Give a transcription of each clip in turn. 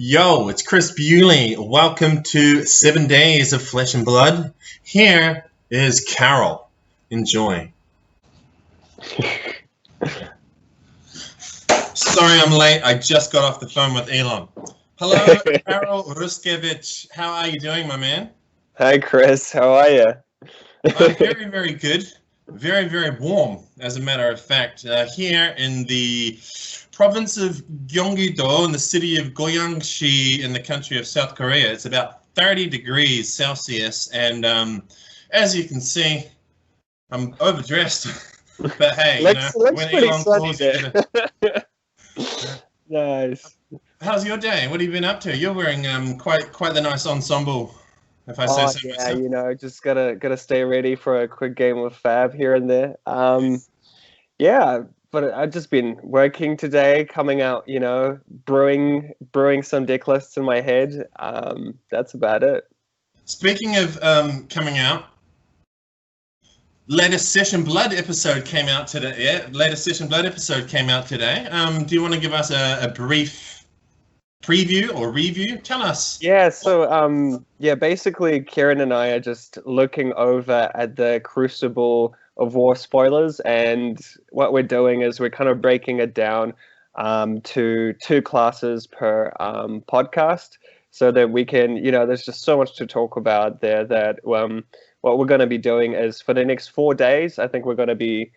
Yo, it's Chris Bewley. Welcome to 7 Days of Flesh and Blood. Here is Carol. Enjoy. Sorry I'm late. I just got off the phone with Elon. Hello, Karol Ruszkiewicz. How are you doing, my man? Hi, Chris. How are you? I'm very, very good. Very, very warm, as a matter of fact. Here in the province of Gyeonggi-do, in the city of Goyangsi, in the country of South Korea, it's about 30 degrees Celsius. And as you can see, I'm overdressed. But hey, looks when pretty Elon sunny calls you there. Nice. How's your day? What have you been up to? You're wearing quite the nice ensemble, if I say so myself. Just gotta stay ready for a quick game of Fab here and there. Yeah, but I've just been working today, coming out, brewing some deck lists in my head. That's about it. Speaking of coming out, latest Session Blood episode came out today. Yeah, latest Session Blood episode came out today. Do you want to give us a brief preview or review? Tell us. Yeah, so basically Kieran and I are just looking over at the Crucible of War spoilers, and what we're doing is we're kind of breaking it down to 2 classes per podcast, so that we can, there's just so much to talk about there that what we're going to be doing is for the next 4 days, I think we're going to be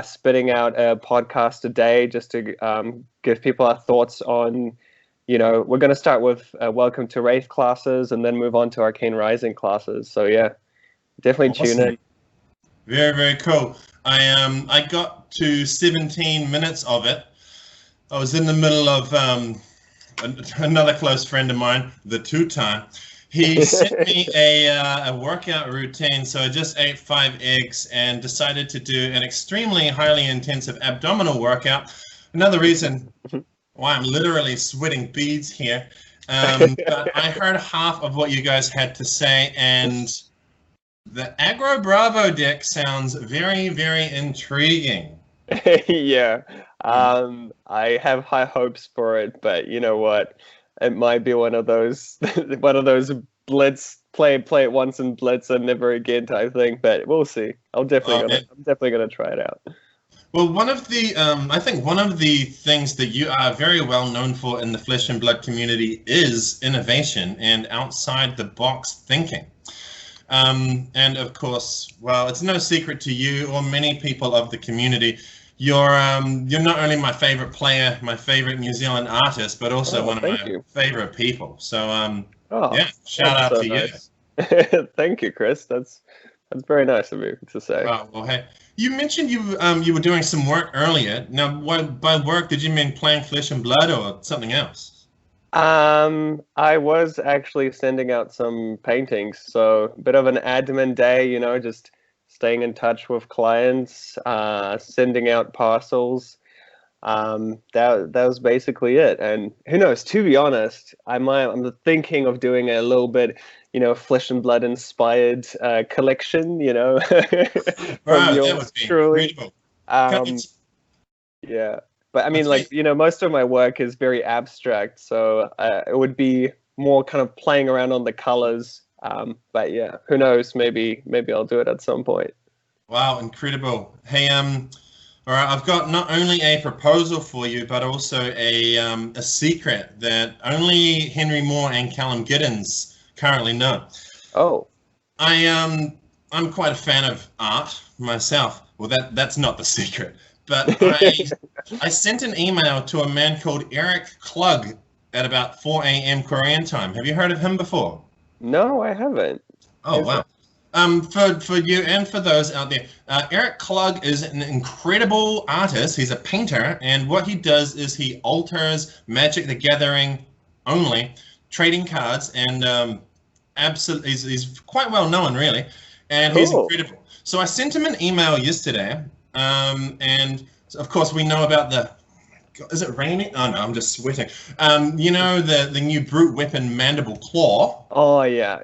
spitting out a podcast a day just to give people our thoughts on, we're going to start with Welcome to Wraith classes and then move on to Arcane Rising classes. So yeah, definitely tune in. Very, very cool. I got to 17 minutes of it. I was in the middle of another close friend of mine, the two-time. He sent me a workout routine, so I just ate 5 eggs and decided to do an extremely highly intensive abdominal workout. Another reason why I'm literally sweating beads here. But I heard half of what you guys had to say, and the Aggro Bravo deck sounds very, very intriguing. Yeah, I have high hopes for it, but you know what? It might be one of those blitz play it once and blitz and never again type thing, but we'll see. I'm definitely gonna try it out. Well, I think one of the things that you are very well known for in the Flesh and Blood community is innovation and outside the box thinking. And of course, well, it's no secret to you or many people of the community. You're not only my favorite player, my favorite New Zealand artist, but also one of my favorite people. So yeah, shout out to you. Thank you, Chris. That's very nice of you to say. Well, hey, you mentioned you were doing some work earlier. Now, by work, did you mean playing Flesh and Blood or something else? I was actually sending out some paintings, so a bit of an admin day, just staying in touch with clients, sending out parcels. That was basically it. And who knows, to be honest, I'm thinking of doing a little bit, Flesh and Blood inspired collection, from yours truly. Yeah. But I mean, most of my work is very abstract, so it would be more kind of playing around on the colors. But yeah, who knows? Maybe I'll do it at some point. Wow, incredible! Hey, all right, I've got not only a proposal for you, but also a secret that only Henry Moore and Callum Giddens currently know. Oh, I'm quite a fan of art myself. Well, that's not the secret. But I sent an email to a man called Eric Klug at about 4 a.m. Korean time. Have you heard of him before? No, I haven't. Oh, wow. For you and for those out there, Eric Klug is an incredible artist. He's a painter, and what he does is he alters Magic the Gathering only, trading cards, and absolutely, he's quite well known, really, and he's incredible. So I sent him an email yesterday. And of course we know about is it raining? Oh no, I'm just sweating. The new brute weapon Mandible Claw. Oh yeah.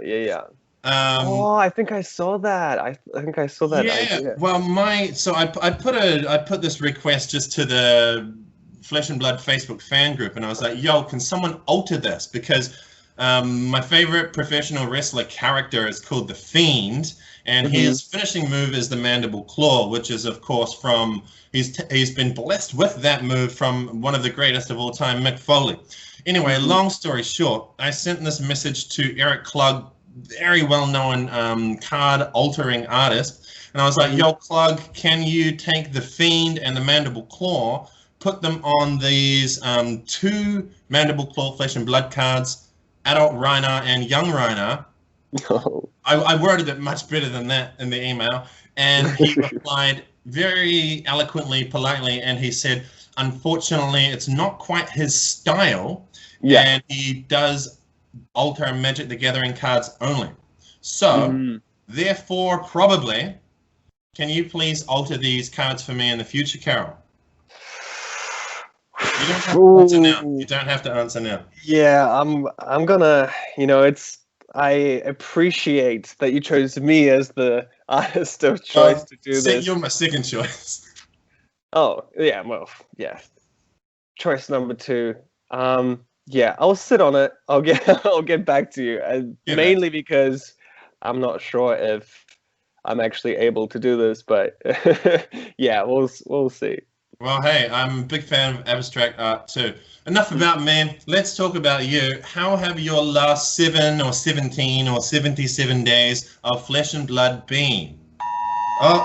I think I saw that. I think I saw that. Yeah. Idea. Well, I put this request just to the Flesh and Blood Facebook fan group, and I was like, yo, can someone alter this? Because my favorite professional wrestler character is called the Fiend, and his finishing move is the Mandible Claw, which is, of course, from he's been blessed with that move from one of the greatest of all time, Mick Foley. Anyway, long story short, I sent this message to Eric Klug, very well-known card-altering artist, and I was like, yo, Klug, can you take the Fiend and the Mandible Claw, put them on these 2 Mandible Claw Flesh and Blood cards, Adult Reiner and Young Reiner? No. I worded it much better than that in the email, and he replied very eloquently, politely, and he said, unfortunately, it's not quite his style, and he does alter Magic the Gathering cards only. So, therefore, probably, can you please alter these cards for me in the future, Karol? You don't have to answer now. You don't have to answer now. Yeah, I'm gonna, I appreciate that you chose me as the artist of choice to do this. You're my second choice. Oh, yeah, well, yeah. Choice number 2. Yeah, I'll sit on it. I'll get back to you. Mainly because I'm not sure if I'm actually able to do this, but yeah, we'll see. Well, hey, I'm a big fan of abstract art too. Enough about me. Let's talk about you. How have your last 7 or 17 or 77 days of Flesh and Blood been? Oh,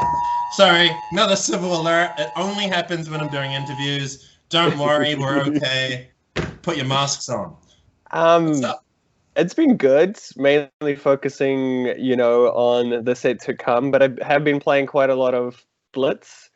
sorry, another civil alert. It only happens when I'm doing interviews. Don't worry, we're okay. Put your masks on. What's up? It's been good, mainly focusing, on the set to come, but I have been playing quite a lot of Blitz,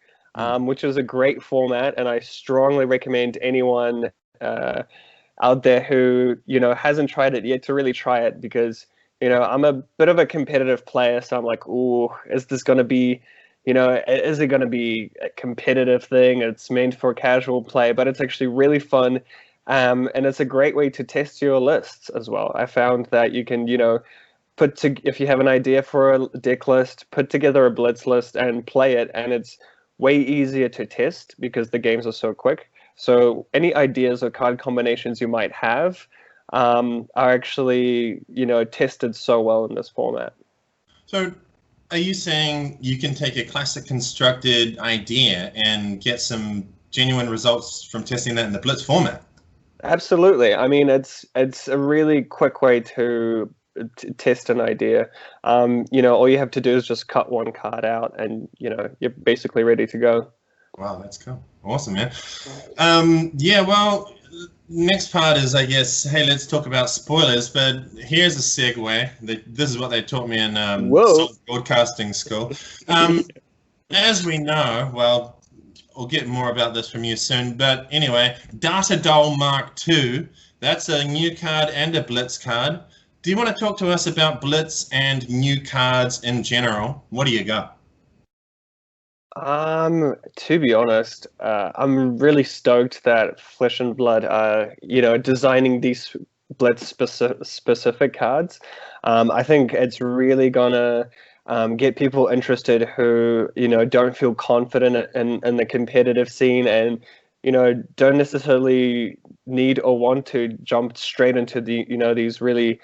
which is a great format, and I strongly recommend anyone out there who, hasn't tried it yet to really try it, because, I'm a bit of a competitive player, so I'm like, ooh, is this going to be, is it going to be a competitive thing? It's meant for casual play, but it's actually really fun. And it's a great way to test your lists as well. I found that you can, if you have an idea for a deck list, put together a Blitz list and play it, and it's way easier to test because the games are so quick. So any ideas or card combinations you might have are actually, tested so well in this format. So are you saying you can take a classic constructed idea and get some genuine results from testing that in the Blitz format? Absolutely. I mean, it's a really quick way to test an idea. All you have to do is just cut one card out, and you're basically ready to go. Wow, that's cool. Awesome, man. Yeah, well, next part is, I guess, hey, let's talk about spoilers. But here's a segue. This is what they taught me in broadcasting school. As we know, well, we'll get more about this from you soon, but anyway, Data Doll Mark II, that's a new card and a Blitz card. Do you want to talk to us about Blitz and new cards in general? What do you got? To be honest, I'm really stoked that Flesh and Blood are, designing these Blitz specific cards. I think it's really gonna get people interested who, don't feel confident in the competitive scene, and, don't necessarily need or want to jump straight into the, these really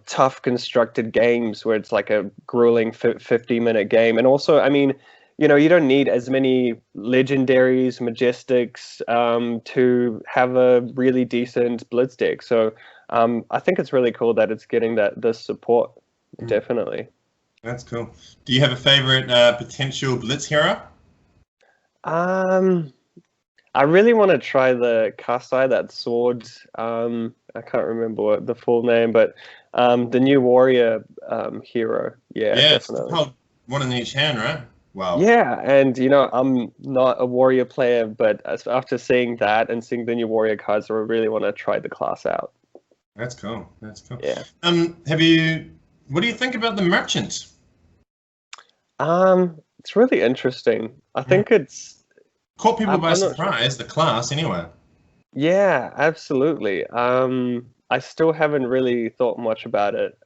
tough constructed games where it's like a grueling 50-minute game. And also, I mean, you don't need as many legendaries, majestics to have a really decent Blitz deck. So I think it's really cool that it's getting this support, definitely. That's cool. Do you have a favorite potential Blitz hero? I really want to try the Kasai, that sword. I can't remember what the full name, but the new warrior hero. Yeah, definitely. It's one in each hand, right? Wow. Yeah, and I'm not a warrior player, but after seeing that and seeing the new warrior cards, I really want to try the class out. That's cool. That's cool. Yeah. What do you think about the merchant? It's really interesting. I think it's caught people by surprise, the class anyway. Yeah, absolutely. I still haven't really thought much about it.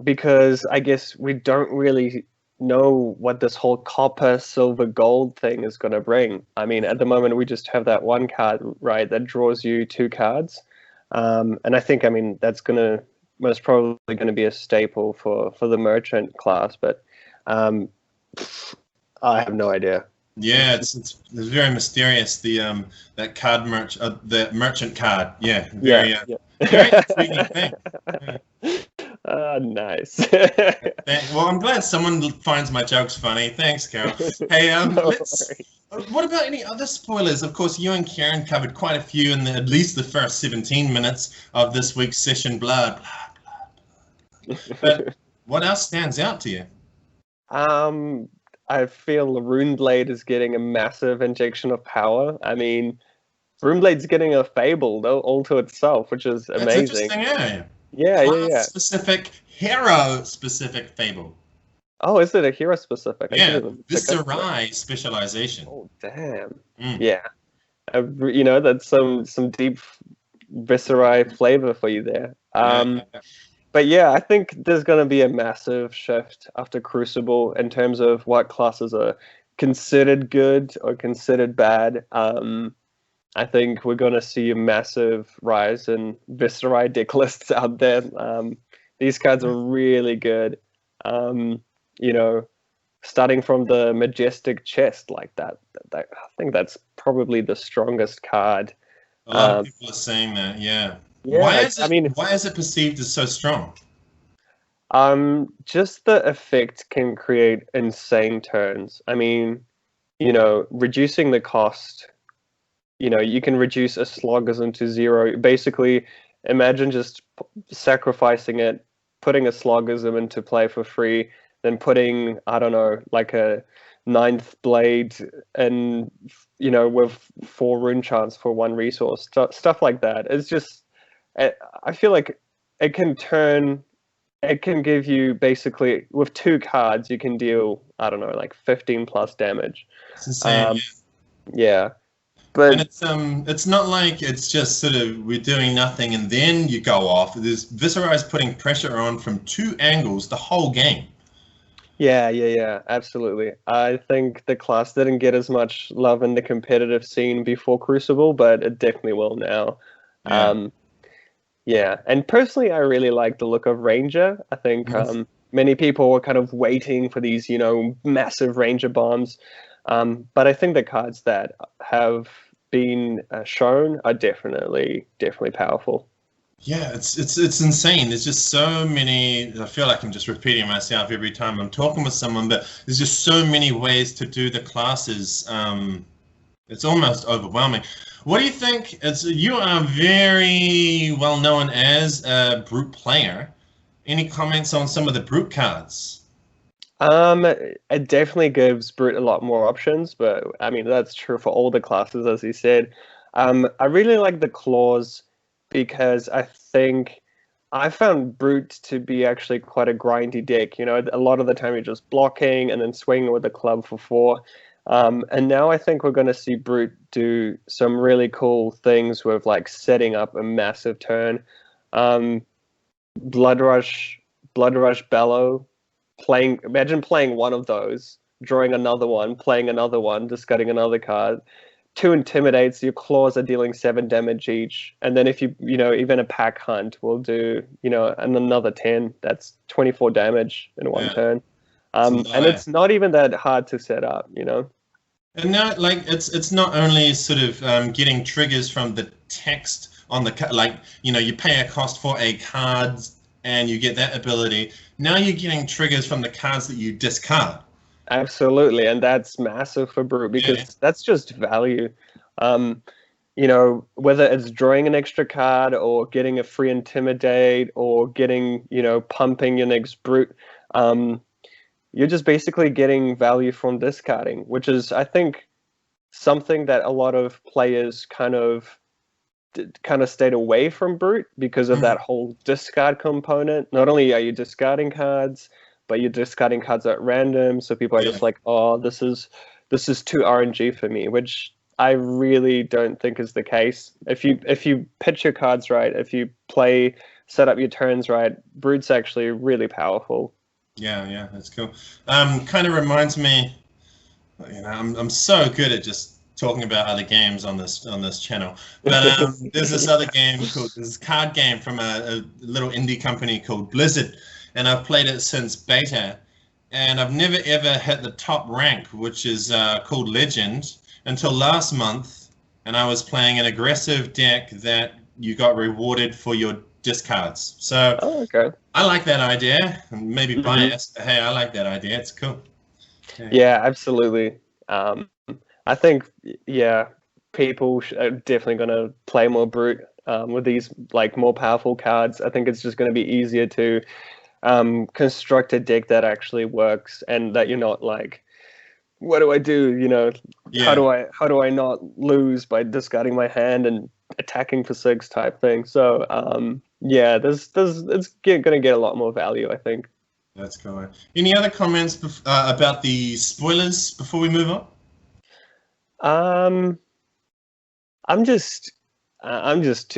Because I guess we don't really know what this whole copper, silver, gold thing is going to bring. I mean, at the moment, we just have that one card, right, that draws you 2 cards. And I think, I mean, that's most probably going to be a staple for the merchant class, but I have no idea. Yeah, it's very mysterious. The that card the merchant card. Yeah, very very intriguing thing. Yeah. Nice. Well, I'm glad someone finds my jokes funny. Thanks, Carol. Hey, what about any other spoilers? Of course, you and Karen covered quite a few in at least the first 17 minutes of this week's session. Blah, blah, blah, blah. But what else stands out to you? I feel Runeblade is getting a massive injection of power. I mean, Runeblade's getting a fable all to itself, which is amazing. That's interesting, Yeah. Specific, hero-specific fable. Oh, is it a hero-specific? Yeah, Viscerai specialization. Oh, damn. Yeah. That's some deep Viscerai flavor for you there. But yeah, I think there's going to be a massive shift after Crucible in terms of what classes are considered good or considered bad. I think we're going to see a massive rise in Viscerai deck lists out there. These cards are really good. Starting from the Majestic Chest like that, I think that's probably the strongest card. A lot of people are saying that, yeah. Yeah, why is it perceived as so strong? Just the effect can create insane turns. I mean, reducing the cost, you can reduce a Sloggism to 0. Basically, imagine just sacrificing it, putting a Sloggism into play for free, then putting, I don't know, like a 9th Blade and, with 4 rune chance for 1 resource, stuff like that. It's just, I feel like it can give you basically, with 2 cards, you can deal, I don't know, like 15 plus damage. It's insane. Yeah. But it's not like it's just sort of we're doing nothing and then you go off. Viscerai is putting pressure on from 2 angles the whole game. Yeah, absolutely. I think the class didn't get as much love in the competitive scene before Crucible, but it definitely will now. Yeah, and personally, I really like the look of Ranger. I think many people were kind of waiting for these, massive Ranger bombs. But I think the cards that have been shown are definitely powerful. Yeah, it's insane. There's just so many. I feel like I'm just repeating myself every time I'm talking with someone, but there's just so many ways to do the classes. It's almost overwhelming. What do you think? You are very well known as a brute player. Any comments on some of the brute cards? It definitely gives brute a lot more options, but I mean that's true for all the classes, as you said. I really like the claws because I think I found brute to be actually quite a grindy deck. A lot of the time you're just blocking and then swinging with the club for 4. And now I think we're going to see brute do some really cool things with like setting up a massive turn. Blood Rush Bellow, imagine playing one of those, drawing another one, playing another one, discarding another card. 2 intimidates, your claws are dealing 7 damage each, and then if you even a pack hunt will do another 10. That's 24 damage in 1 turn. And it's not even that hard to set up, And now, like, it's not only sort of getting triggers from the text on the like, you pay a cost for a card and you get that ability. Now you're getting triggers from the cards that you discard. Absolutely, and that's massive for brute because that's just value. Whether it's drawing an extra card or getting a free intimidate or getting, pumping your next brute. You're just basically getting value from discarding, which is, I think, something that a lot of players kind of stayed away from brute because of that whole discard component. Not only are you discarding cards, but you're discarding cards at random. So people are just like, oh, this is too RNG for me, which I really don't think is the case. If you pitch your cards right, if you set up your turns right, brute's actually really powerful. Yeah, that's cool. Kind of reminds me, I'm so good at just talking about other games on this channel. But there's this card game from a little indie company called Blizzard, and I've played it since beta, and I've never ever hit the top rank, which is called Legend, until last month, and I was playing an aggressive deck that you got rewarded for your discards. So Oh, okay. I like that idea. Maybe Mhm. biased. Hey, I like that idea. It's cool. Yeah, absolutely. Um, I think, yeah, people are definitely going to play more brute with these like more powerful cards. I think it's just going to be easier to construct a deck that actually works and that you're not like, what do I do? Yeah, How do I not lose by discarding my hand and attacking for 6 type thing? So yeah, it's going to get a lot more value, I think. that's cool. Any other comments about the spoilers before we move on? Um, to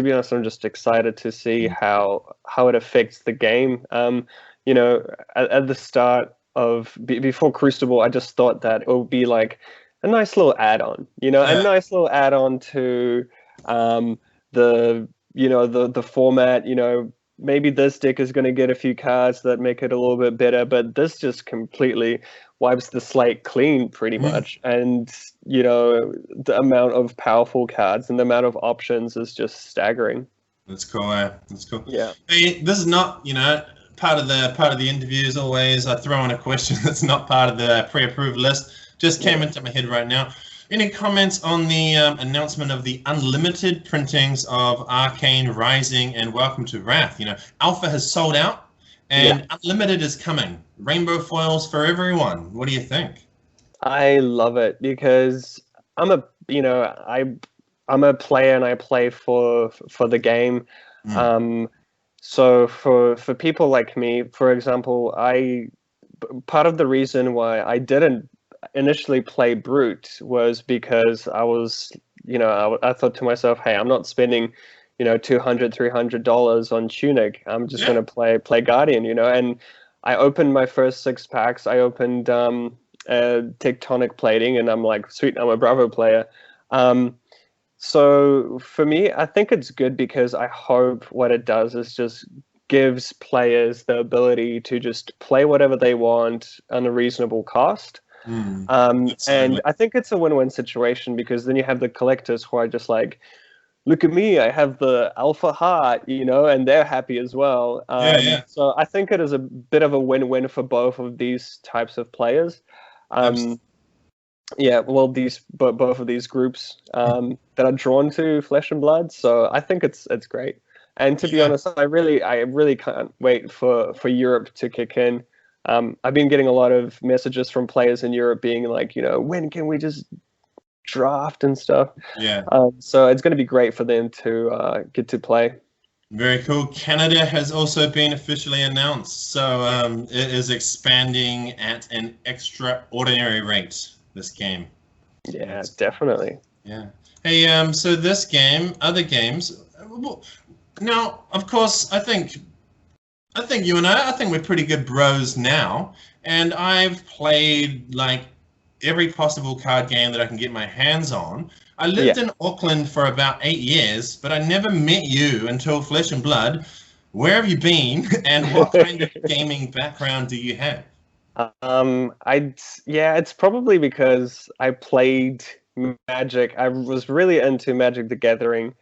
be honest, I'm just excited to see how it affects the game. You know, at the start of before Crucible, I just thought that it would be like a nice little add-on. A Yeah, nice little add-on to the the format. Maybe this deck is going to get a few cards that make it a little bit better, but this just completely wipes the slate clean pretty mm, much. And the amount of powerful cards and the amount of options is just staggering. that's cool. That's cool. Yeah. Hey, this is not, part of the interview. As always, I throw in a question that's not part of the pre-approved list. Just came into my head right now. Any comments on the announcement of the unlimited printings of Arcane, Rising, and Welcome to Wrath? Alpha has sold out, Yeah, and unlimited is coming. Rainbow foils for everyone. What do you think? I love it because I'm a I'm a player and I play for the game. Mm. Um, so for people like me, for example, part of the reason why I didn't initially play Brute was because I was, I thought to myself, hey, I'm not spending, $200, $300 on Tunic. I'm just Yeah. going to play Guardian, and I opened my first 6 packs. I opened Tectonic Plating, and I'm like, sweet, I'm a Bravo player. So for me, I think it's good because I hope what it does is just gives players the ability to just play whatever they want on a reasonable cost. And Absolutely. I think it's a win-win situation because then you have the collectors who are just like, look at me, I have the alpha heart, and they're happy as well. Yeah, yeah. So I think it is a bit of a win-win for both of these types of players. Abs- Um, yeah, well, both of these groups that are drawn to Flesh and Blood, so I think it's great. And to be yeah. honest, I really can't wait for Europe to kick in. I've been getting a lot of messages from players in Europe being like, when can we just draft and stuff? Yeah. So it's going to be great for them to get to play. Very cool. Canada has also been officially announced, so it is expanding at an extraordinary rate. This game. Yeah, definitely. Yeah. Hey, so this game, other games. Now, of course, I think you and I think we're pretty good bros now, and I've played like every possible card game that I can get my hands on. I lived Yeah. in Auckland for about 8 years, but I never met you until Flesh and Blood. Where have you been, and what kind of gaming background do you have? Yeah, it's probably because I played Magic. I was really into Magic the Gathering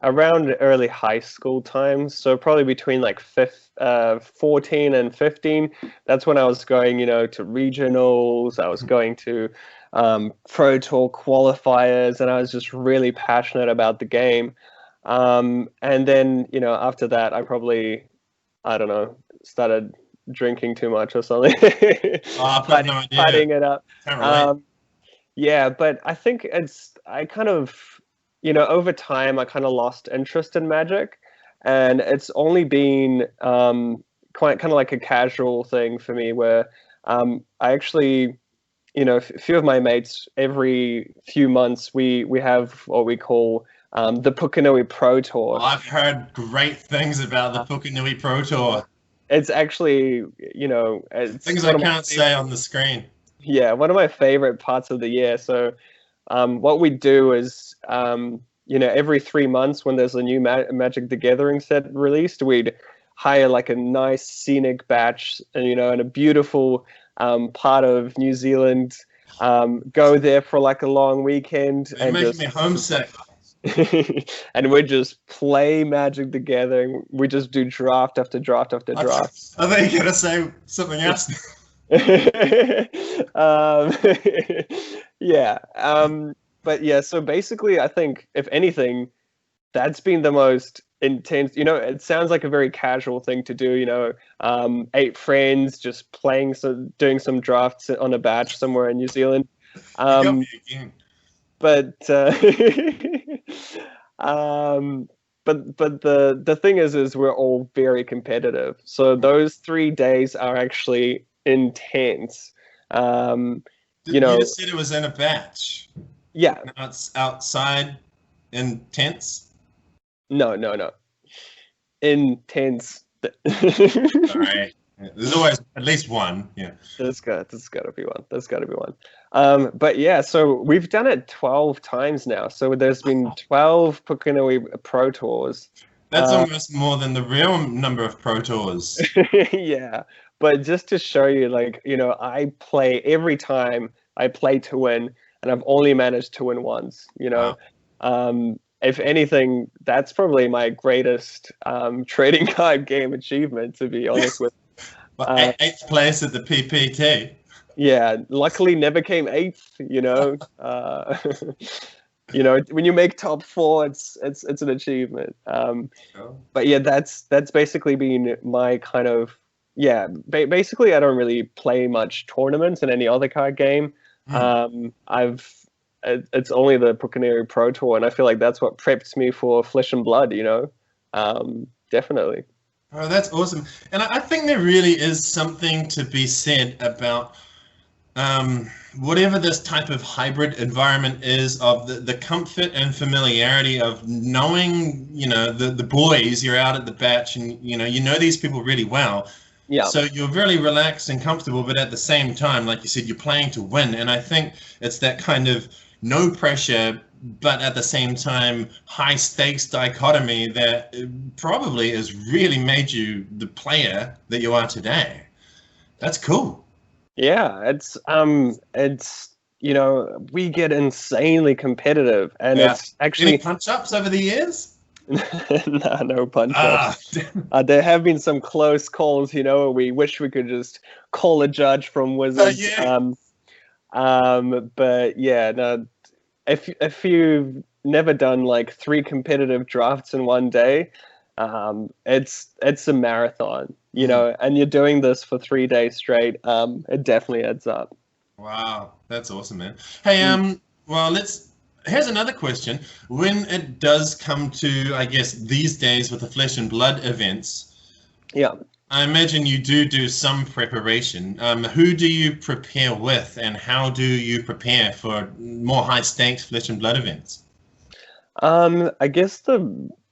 around early high school times. So probably between like 14 and 15. That's when I was going, to regionals. I was going to Pro Tour qualifiers, and I was just really passionate about the game. And then, after that, I don't know, started drinking too much or something, Oh, I've got no idea. partying it up. Can't relate. Um, yeah, but I think I kind of, over time, I kind of lost interest in Magic, and it's only been quite kind of like a casual thing for me where I actually, a few of my mates, every few months, we have what we call the Pukenui Pro Oh, Tour. I've heard great things about the Pukenui Pro Tour. it's actually, you know, it's Things I one of my can't say on the screen. yeah, one of my favorite parts of the year. So, what we do is, you know, every 3 months when there's a new Magic the Gathering set released, we'd hire like a nice scenic batch, and you know, in a beautiful part of New Zealand. Go there for like a long weekend You're and making just me homesick. and we just play Magic the Gathering. We just do draft after draft after draft. I think you're gonna say something else. um, yeah. But yeah, so basically, I think if anything, that's been the most intense. You know, it sounds like a very casual thing to do. You know, 8 friends just playing, so doing some drafts on a batch somewhere in New Zealand. You got me again. But but the thing is we're all very competitive. So those 3 days are actually intense. You know, You just said it was in a batch. yeah. Now it's outside in tents. No. Intense. All right. There's always at least one. Yeah. There's got to be one. There's got to be one. But yeah, so we've done it 12 times now. So there's been 12 Pukenui Pro Tours. That's almost more than the real number of Pro Tours. Yeah, but just to show you, like, you know, I play every time I play to win, and I've only managed to win once. You know, if anything, that's probably my greatest trading card game achievement, to be honest with. But 8th place at the PPT. Yeah, luckily never came 8th. You know, you know, when you make top 4, it's an achievement. But yeah, that's basically been my kind of basically I don't really play much tournaments in any other card game. It's only the Pukenui Pro Tour, and I feel like that's what prepped me for Flesh and Blood. You know, definitely. Oh, that's awesome. And I think there really is something to be said about whatever this type of hybrid environment is, of the comfort and familiarity of knowing, you know, the boys, you're out at the batch, and you know these people really well. Yeah. So you're really relaxed and comfortable, but at the same time, like you said, you're playing to win. And I think it's that kind of no pressure, but at the same time, high stakes dichotomy that probably has really made you the player that you are today. That's cool. Yeah, it's you know, we get insanely competitive, and it's actually any punch ups over the years. No punch ups. There have been some close calls, you know. We wish we could just call a judge from Wizards. But yeah, no. If you've never done like 3 competitive drafts in one day, it's a marathon, you know, and you're doing this for 3 days straight. It definitely adds up. Wow, that's awesome, man. Hey, well, here's another question. When it does come to, I guess, these days with the Flesh and Blood events, yeah, I imagine you do some preparation. Who do you prepare with, and how do you prepare for more high stakes Flesh and Blood events? I guess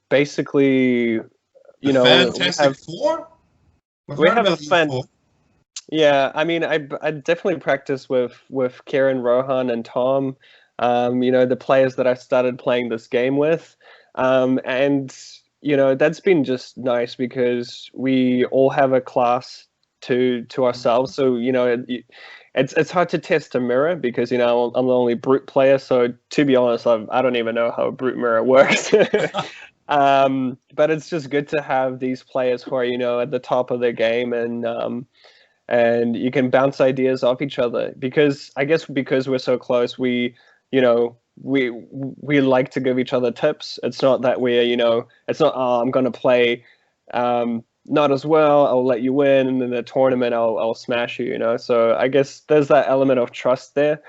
basically, you know, Fantastic Four? We have a fan. Yeah, I mean, I definitely practice with Kieran, Rohan, and Tom. You know, the players that I started playing this game with, and you know, that's been just nice because we all have a class to ourselves. So you know, it's hard to test a mirror because, you know, I'm the only brute player. So to be honest, I don't even know how a brute mirror works. But it's just good to have these players who are, you know, at the top of their game, and you can bounce ideas off each other, because I guess because we're so close, we like to give each other tips. It's not that we're, you know, it's not, oh, I'm going to play not as well, I'll let you win, and in the tournament I'll smash you, you know. So I guess there's that element of trust there.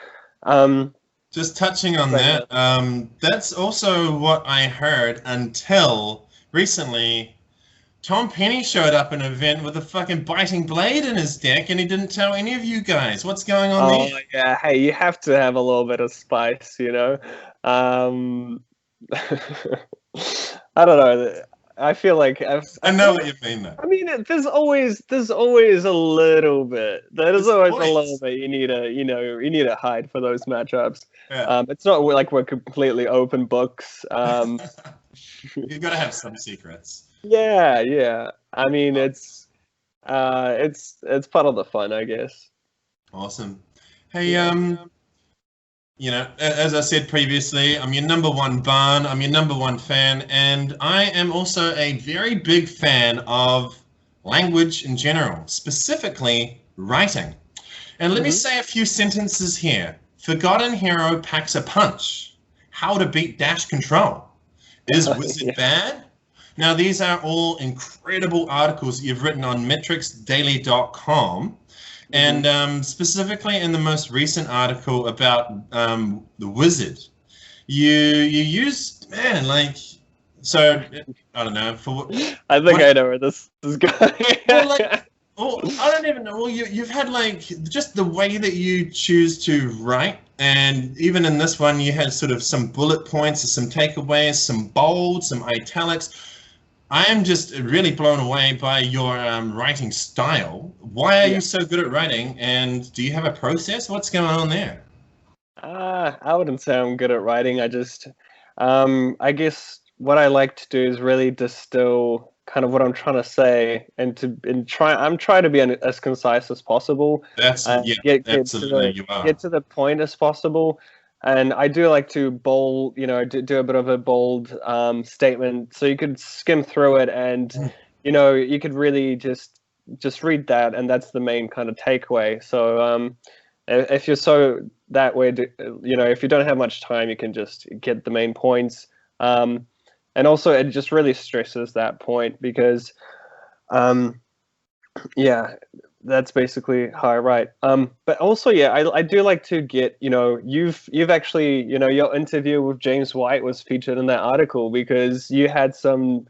Just touching on that, that's also what I heard until recently. Tom Penny showed up in an event with a fucking biting blade in his deck, and he didn't tell any of you guys. What's going on there? Yeah, hey, you have to have a little bit of spice, you know. I don't know. I feel like I know what you mean, though. I mean, there's always a little bit. There's always a little bit you need to hide for those matchups. Yeah. It's not like we're completely open books. You've got to have some secrets. Yeah. I mean, it's part of the fun, I guess. Awesome. Hey, you know, as I said previously, I'm your number one Barn, I'm your number one fan, and I am also a very big fan of language in general, specifically writing. And let me say a few sentences here. Forgotten Hero packs a punch. How to beat Dash Control. Is Wizard bad? Now, these are all incredible articles that you've written on metricsdaily.com. And specifically in the most recent article about the Wizard, you used, man, like, so, I don't know. I think I know where this is going. I don't even know. Well, you've had, like, just the way that you choose to write. And even in this one, you had sort of some bullet points, some takeaways, some bold, some italics. I am just really blown away by your writing style. Why are you so good at writing? And do you have a process? What's going on there? I wouldn't say I'm good at writing. I just, I guess what I like to do is really distill kind of what I'm trying to say, I'm trying to be as concise as possible. Absolutely, you are. Get to the point as possible. And I do like to bold, do a bit of a bold statement, so you could skim through it, and you could really just read that, and that's the main kind of takeaway. So if you're so that way, if you don't have much time, you can just get the main points. And also, it just really stresses that point because, that's basically how I write. But also, I do like to get, you've actually, your interview with James White was featured in that article because you had some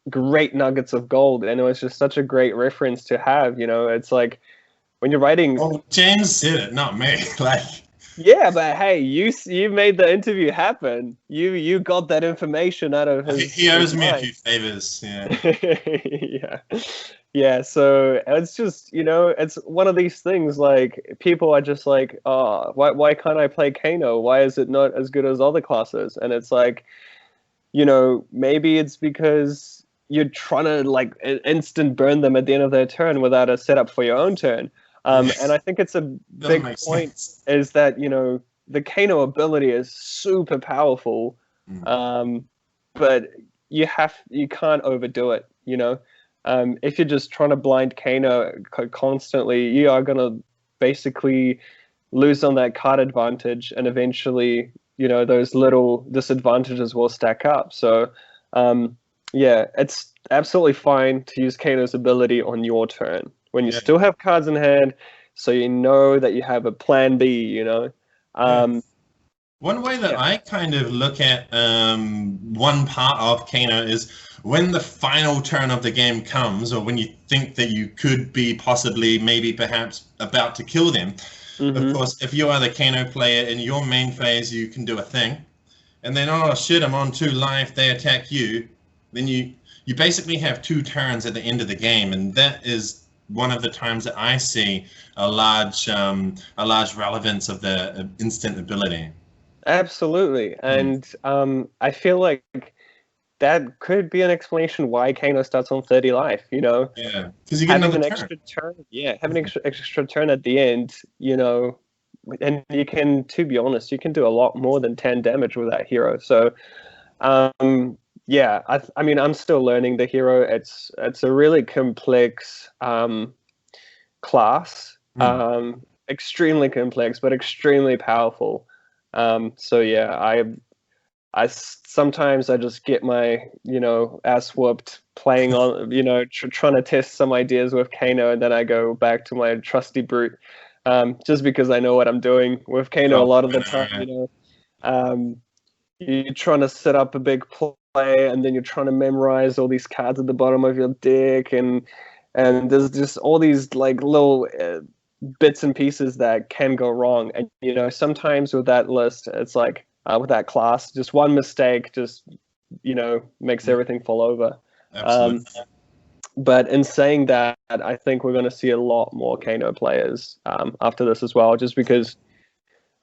great nuggets of gold, and it was just such a great reference to have. It's like when you're writing. Oh, James said it, not me. Yeah, but hey, you made the interview happen. You got that information out of his. He owes me a few favors. Yeah. Yeah. So it's just it's one of these things. Like people are just like, oh, why can't I play Kano? Why is it not as good as other classes? And it's like, maybe it's because you're trying to like instant burn them at the end of their turn without a setup for your own turn. And I think it's a big point is that, the Kano ability is super powerful, but you can't overdo it, if you're just trying to blind Kano constantly, you are going to basically lose on that card advantage, and eventually, those little disadvantages will stack up. So, it's absolutely fine to use Kano's ability on your turn when you still have cards in hand, so that you have a plan B, One way that I kind of look at one part of Kano is when the final turn of the game comes, or when you think that you could be possibly, maybe, perhaps about to kill them. Of course, if you are the Kano player in your main phase, you can do a thing. And then, oh shit, I'm on 2 life, they attack you. Then you basically have 2 turns at the end of the game, and that is one of the times that I see a large relevance of the instant ability. Absolutely, and I feel like that could be an explanation why Kano starts on 30 life. Yeah, because you get having an extra turn. Yeah, having an extra turn at the end. And you can, to be honest, you can do a lot more than 10 damage with that hero. So, yeah, I mean, I'm still learning the hero. It's a really complex class, extremely complex, but extremely powerful. So yeah, I sometimes I just get my ass whooped playing on trying to test some ideas with Kano, and then I go back to my trusty brute, just because I know what I'm doing with Kano a lot of the time. You're trying to set up a big play, and then you're trying to memorize all these cards at the bottom of your deck, and there's just all these like little bits and pieces that can go wrong. And sometimes with that list, it's like with that class, just one mistake just makes everything fall over. Absolutely. But in saying that, I think we're going to see a lot more Kano players after this as well, just because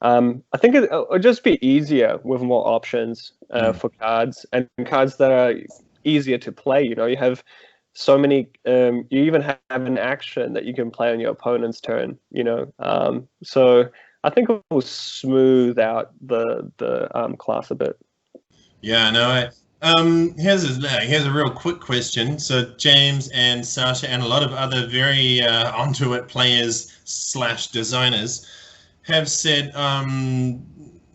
I think it'll just be easier with more options for cards, and cards that are easier to play. You know, you have so many. You even have an action that you can play on your opponent's turn. You know, so I think it will smooth out the class a bit. Yeah, no. Here's a real quick question. So James and Sasha and a lot of other very onto it players / designers have said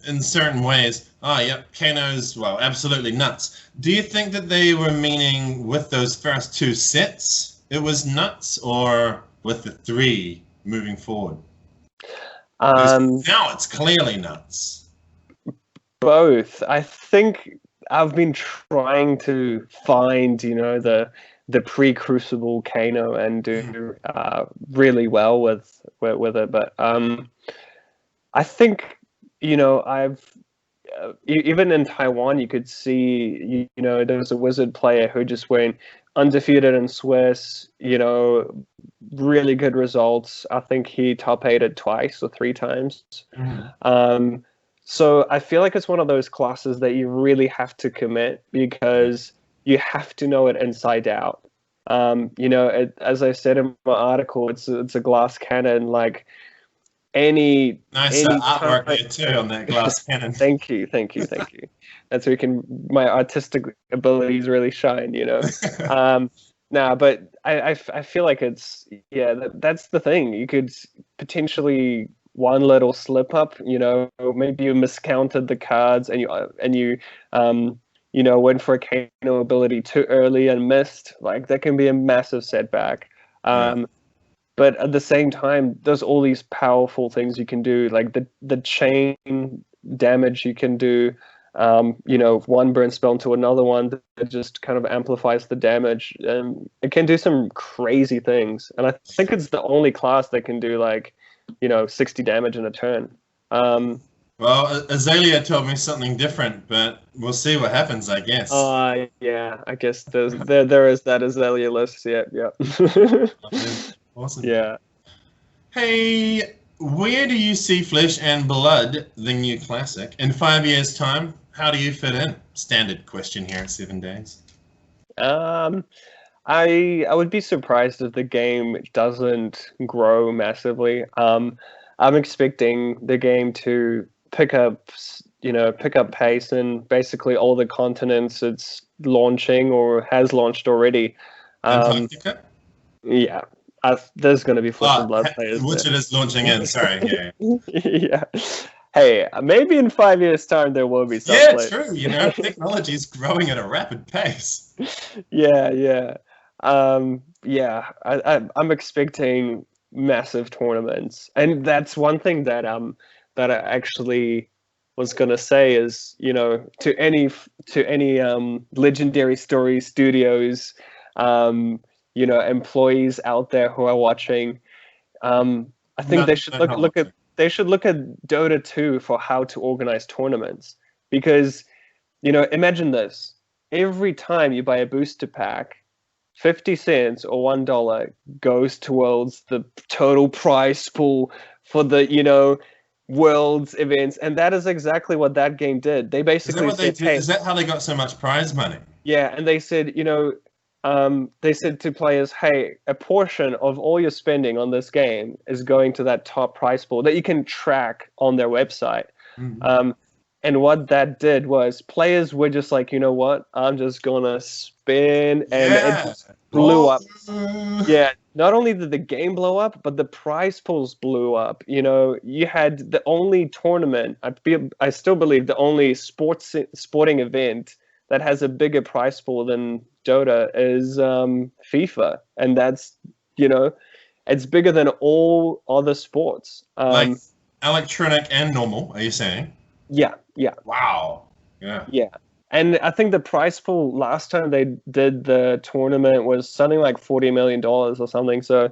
in certain ways, oh yeah, Kano's, well, absolutely nuts. Do you think that they were meaning with those first 2 sets it was nuts, or with the 3 moving forward? Now it's clearly nuts. Both. I think I've been trying to find, you know, the pre-Crucible Kano and do really well with it, but I think, you know, even in Taiwan, you could see, you know, there was a Wizard player who just went undefeated in Swiss, you know, really good results. I think he top 8'd twice or 3 times. So I feel like it's one of those classes that you really have to commit, because you have to know it inside out. You know, as I said in my article, it's a glass cannon. Like any artwork there too on that glass cannon. Thank you. That's where my artistic abilities really shine. You know. But I feel like it's that's the thing. You could potentially one little slip up, you know, maybe you miscounted the cards and you you know, went for a Kano ability too early and missed. Like that can be a massive setback. But at the same time, there's all these powerful things you can do, like the chain damage you can do. You know, one burn spell into another one that just kind of amplifies the damage. It can do some crazy things, and I think it's the only class that can do like, you know, 60 damage in a turn. Well, Azalea told me something different, but we'll see what happens, I guess. Yeah, I guess there is that Azalea list. Yeah. Awesome. Yeah. Hey, where do you see Flesh and Blood, the new classic, in 5 years' time? How do you fit in? Standard question here at 7 days. I would be surprised if the game doesn't grow massively. I'm expecting the game to pick up pace in basically all the continents it's launching or has launched already. Antarctica? Yeah. There's going to be Flesh and Blood players. Which it is launching in, sorry. Yeah. Yeah. Hey, maybe in 5 years' time there will be some players. True. You know, technology is growing at a rapid pace. Yeah. I'm expecting massive tournaments, and that's one thing that I actually was gonna say is, you know, to any Legendary Story Studios, you know, employees out there who are watching, I think they should look at Dota 2 for how to organize tournaments, because, you know, imagine this: every time you buy a booster pack, 50 cents or $1 goes towards the total prize pool for the, you know, Worlds events, and that is exactly what that game did. They basically is that how they got so much prize money? Yeah, and they said, you know, they said to players, hey, a portion of all your spending on this game is going to that top prize pool that you can track on their website. And what that did was players were just like, you know what, I'm just gonna spin, and it just blew up. Yeah, not only did the game blow up, but the prize pools blew up. You know, you had the only tournament, I still believe the only sporting event that has a bigger prize pool than Dota is FIFA, and that's, you know, it's bigger than all other sports. Like electronic and normal, are you saying? Yeah. Wow. Yeah. And I think the prize pool last time they did the tournament was something like $40 million or something. So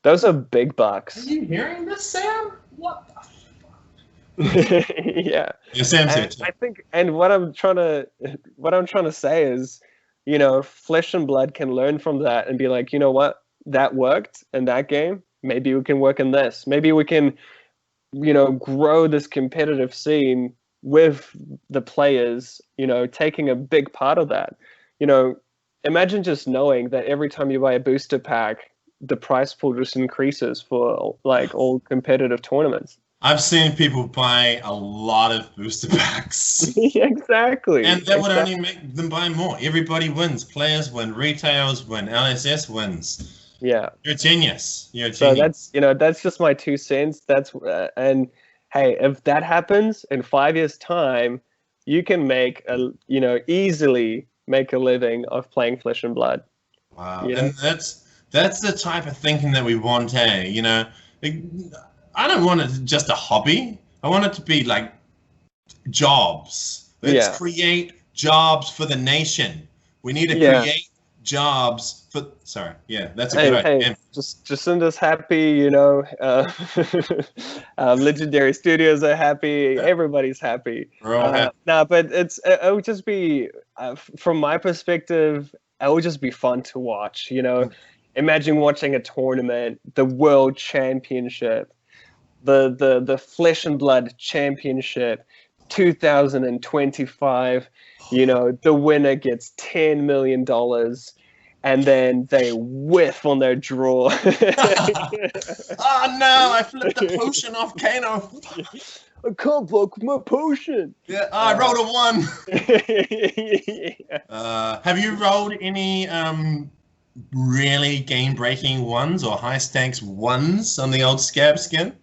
those are big bucks. Are you hearing this, Sam? What the fuck? Yeah. Sam's here too. I think, and what I'm trying to say is, Flesh and Blood can learn from that and be like, you know what, that worked in that game. Maybe we can work in this. Maybe we can, grow this competitive scene with the players, taking a big part of that. Imagine just knowing that every time you buy a booster pack, the price pool just increases for like all competitive tournaments. I've seen people buy a lot of booster packs. Exactly. And that would only make them buy more. Everybody wins. Players win, retailers win, LSS wins. Yeah. You're a genius. You're a So genius. that's just my 2 cents. And hey, if that happens in 5 years' time, you can easily make a living of playing Flesh and Blood. Wow. And that's the type of thinking that we want, eh? I don't want it just a hobby. I want it to be like jobs. Let's create jobs for the nation. We need to create jobs for. Sorry, that's a good idea. Hey, Jacinda's happy. Legendary Studios are happy. Yeah. Everybody's happy. We're all happy. No, but it would just be, from my perspective, it would just be fun to watch. Imagine watching a tournament, the World Championship, the Flesh and Blood Championship, 2025. The winner gets $10 million. And then they whiff on their draw. Oh no, I flipped a potion off Kano. I can't block my potion. Yeah, I rolled a 1. Yeah. Have you rolled any really game-breaking ones or high-stakes ones on the old Scab skin?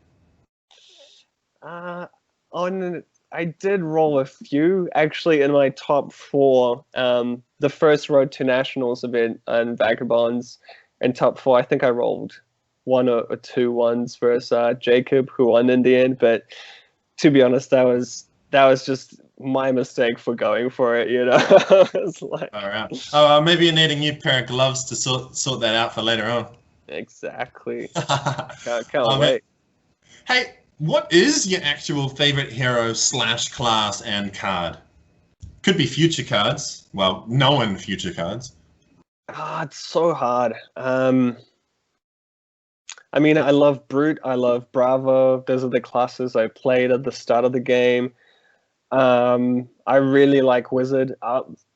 I did roll a few, actually, in my top 4. The first Road to Nationals event and Vagabonds, and top 4, I think I rolled 1 or 2 ones versus Jacob, who won in the end. But to be honest, that was just my mistake for going for it. It's like, all right. Oh, maybe you need a new pair of gloves to sort that out for later on. Exactly. Can't wait. Hey, what is your actual favorite hero / class and card? Could be future cards. Well, known future cards. It's so hard. I love Brute. I love Bravo. Those are the classes I played at the start of the game. I really like Wizard.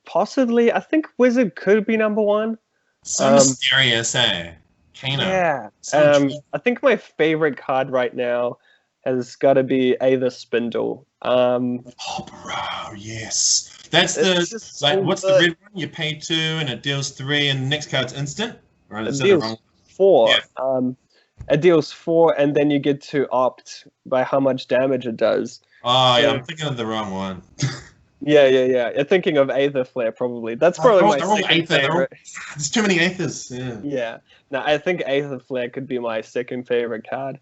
Possibly, I think Wizard could be number 1. So mysterious, eh? Kano. Yeah. I think my favorite card right now has got to be Aether Spindle. Oh, bro, yes. That's what's the red one? You pay 2 and it deals 3 and the next card's instant? Or is it wrong? 4. Yeah. It deals 4 and then you get to opt by how much damage it does. Oh, yeah, I'm thinking of the wrong one. Yeah. You're thinking of Aether Flare, probably. That's probably my second favorite. There's too many Aethers. Yeah. No, I think Aether Flare could be my second favorite card.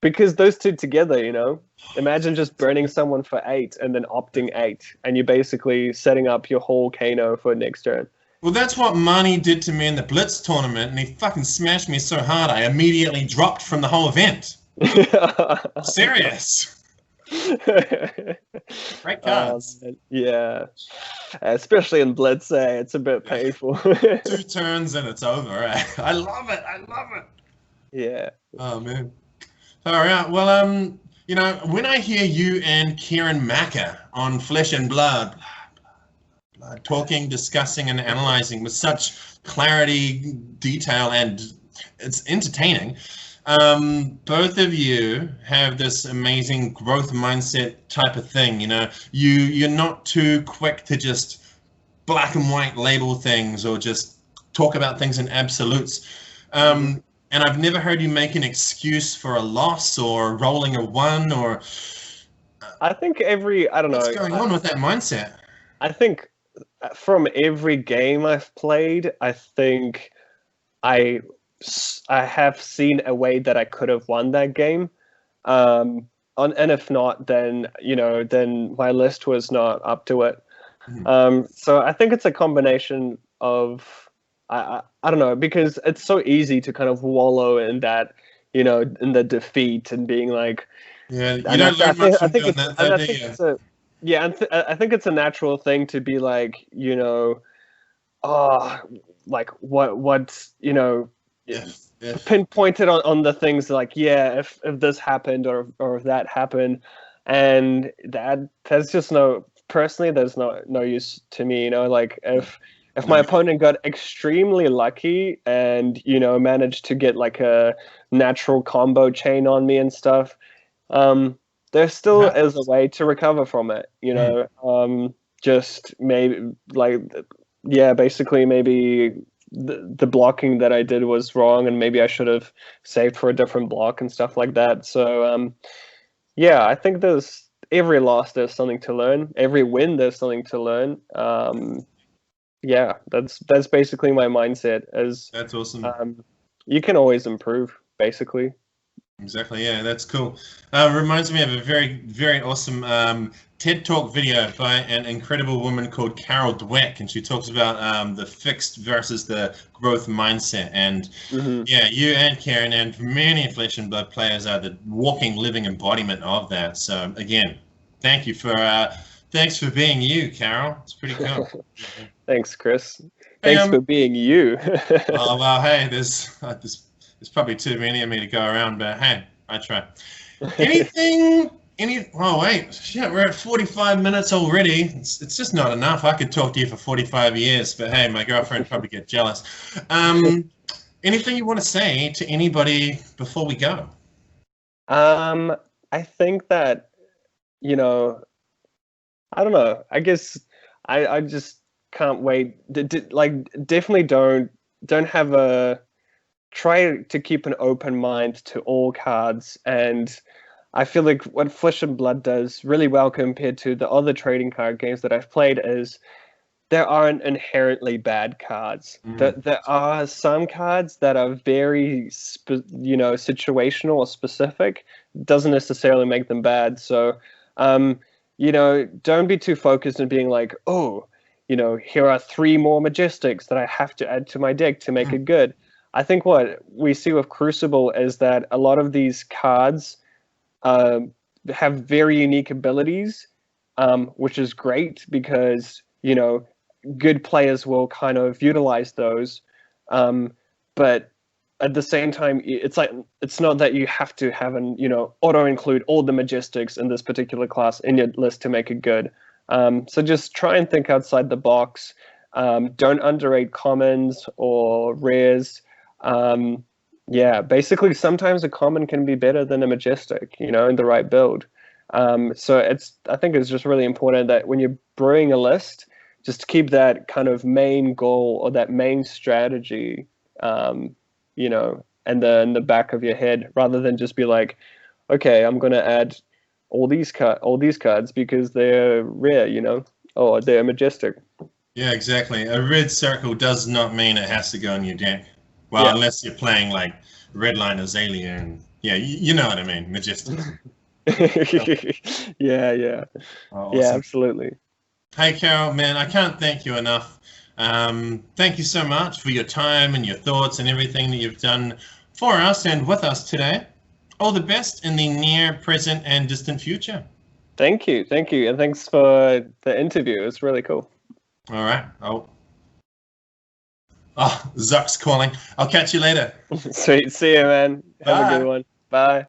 Because those two together, imagine just burning someone for 8 and then opting 8, and you're basically setting up your whole Kano for next turn. Well, that's what Mani did to me in the Blitz tournament, and he fucking smashed me so hard I immediately dropped from the whole event. I'm serious. Great cards. Yeah. Especially in Blitz, it's a bit painful. 2 turns and it's over. I love it. Yeah. Oh, man. All right. Well, when I hear you and Kieran Macker on Flesh and Blood, talking, discussing, and analyzing with such clarity, detail, and it's entertaining, both of you have this amazing growth mindset type of thing. You're not too quick to just black and white label things or just talk about things in absolutes. And I've never heard you make an excuse for a loss or rolling a 1 or. I think I don't know. What's going on with that mindset? I think from every game I've played, I think I have seen a way that I could have won that game. And if not, then my list was not up to it. So I think it's a combination of. I don't know, because it's so easy to kind of wallow in that, in the defeat and being like, yeah, you don't learn much from doing that, I think it's a natural thing to be like, like what If pinpointed on the things like, yeah, if this happened or if that happened, and there's just no, personally there's no use to me, like if my no, opponent got extremely lucky and managed to get like a natural combo chain on me and stuff, there still is a way to recover from it, just maybe like, yeah, basically maybe the blocking that I did was wrong, and maybe I should have saved for a different block and stuff like that. So yeah, I think there's every loss there's something to learn, every win there's something to learn. Yeah, that's basically my mindset. As that's awesome. You can always improve, basically. Exactly, yeah, that's cool. Reminds me of a very, very awesome TED Talk video by an incredible woman called Karol Dweck, and she talks about the fixed versus the growth mindset. And yeah, you and Karen and many Flesh and Blood players are the walking, living embodiment of that. So again, thanks for being you, Karol. It's pretty cool. Thanks, Chris. Thanks for being you. Oh well, hey, there's probably too many of me to go around, but hey, I try. Oh wait, shit, we're at 45 minutes already. It's just not enough. I could talk to you for 45 years, but hey, my girlfriend would probably get jealous. Anything you want to say to anybody before we go? I think that, I don't know. I guess I just can't wait. Like, definitely don't have a, try to keep an open mind to all cards. And I feel like what Flesh and Blood does really well compared to the other trading card games that I've played is there aren't inherently bad cards. There are some cards that are very situational or specific. Doesn't necessarily make them bad. So don't be too focused on being like, oh, here are 3 more Majestics that I have to add to my deck to make it good. I think what we see with Crucible is that a lot of these cards have very unique abilities, which is great because, good players will kind of utilize those. But at the same time, it's not that you have to have auto include all the Majestics in this particular class in your list to make it good. So just try and think outside the box. Don't underrate commons or rares. Yeah, basically sometimes a common can be better than a Majestic, in the right build. So I think it's just really important that when you're brewing a list, just keep that kind of main goal or that main strategy, in the back of your head, rather than just be like, okay, I'm going to add all these cards because they're rare, or they're Majestic. Yeah, exactly. A red circle does not mean it has to go in your deck. Well, yeah. Unless you're playing like Redline Azalea and yeah, you know what I mean, Majestic. Yeah. Oh, awesome. Yeah, absolutely. Hey, Karol, man, I can't thank you enough. Thank you so much for your time and your thoughts and everything that you've done for us and with us today. All the best in the near, present, and distant future. Thank you, and thanks for the interview. It's really cool. All right. Oh, Zuck's calling. I'll catch you later. Sweet. See you, man. Have a good one. Bye.